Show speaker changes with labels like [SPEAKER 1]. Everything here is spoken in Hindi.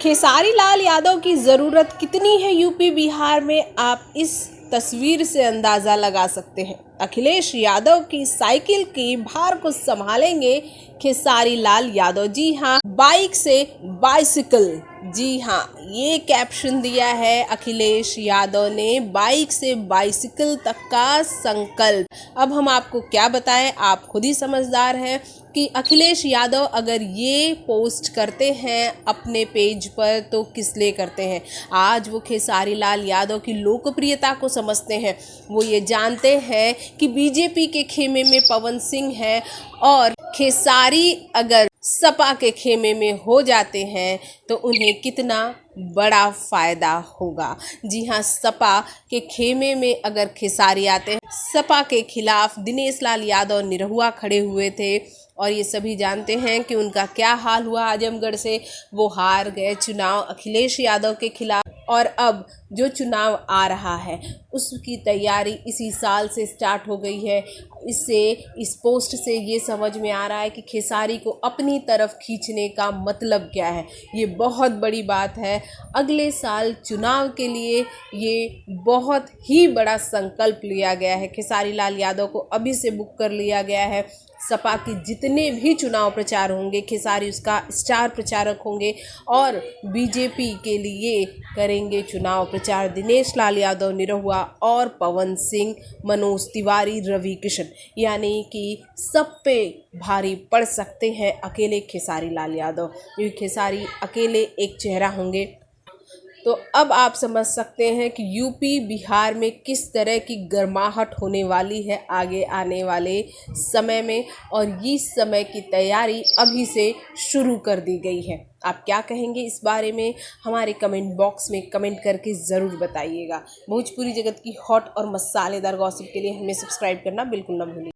[SPEAKER 1] खेसारी लाल यादव की ज़रूरत कितनी है यूपी बिहार में, आप इस तस्वीर से अंदाज़ा लगा सकते हैं। अखिलेश यादव की साइकिल की भार को संभालेंगे खेसारी लाल यादव। जी हाँ, बाइक से बाइसिकल। जी हाँ, ये कैप्शन दिया है अखिलेश यादव ने, बाइक से बाइसिकल तक का संकल्प। अब हम आपको क्या बताएं, आप खुद ही समझदार हैं कि अखिलेश यादव अगर ये पोस्ट करते हैं अपने पेज पर तो किस लिए करते हैं। आज वो खेसारी लाल यादव की लोकप्रियता को समझते हैं। वो ये जानते हैं कि बीजेपी के खेमे में पवन सिंह है और खेसारी अगर सपा के खेमे में हो जाते हैं तो उन्हें कितना बड़ा फायदा होगा। जी हाँ, सपा के खेमे में अगर खेसारी आते हैं, सपा के खिलाफ दिनेश लाल यादव निरहुआ खड़े हुए थे और ये सभी जानते हैं कि उनका क्या हाल हुआ आजमगढ़ से। वो हार गए चुनाव अखिलेश यादव के खिलाफ और अब जो चुनाव आ रहा है उसकी तैयारी इसी साल से स्टार्ट हो गई है। इस पोस्ट से ये समझ में आ रहा है कि खेसारी को अपनी तरफ खींचने का मतलब क्या है। ये बहुत बड़ी बात है। अगले साल चुनाव के लिए ये बहुत ही बड़ा संकल्प लिया गया है। खेसारी लाल यादव को अभी से बुक कर लिया गया है। सपा के जितने भी चुनाव प्रचार होंगे, खेसारी उसका स्टार प्रचारक होंगे और बीजेपी के लिए करेंगे चुनाव प्रचार दिनेश लाल यादव निरहुआ और पवन सिंह, मनोज तिवारी, रवि किशन। यानी कि सब पे भारी पड़ सकते हैं अकेले खेसारी लाल यादव, क्योंकि खेसारी अकेले एक चेहरा होंगे। तो अब आप समझ सकते हैं कि यूपी बिहार में किस तरह की गर्माहट होने वाली है आगे आने वाले समय में, और इस समय की तैयारी अभी से शुरू कर दी गई है। आप क्या कहेंगे इस बारे में, हमारे कमेंट बॉक्स में कमेंट करके ज़रूर बताइएगा। भोजपुरी जगत की हॉट और मसालेदार गॉसिप के लिए हमें सब्सक्राइब करना बिल्कुल ना भूलिए।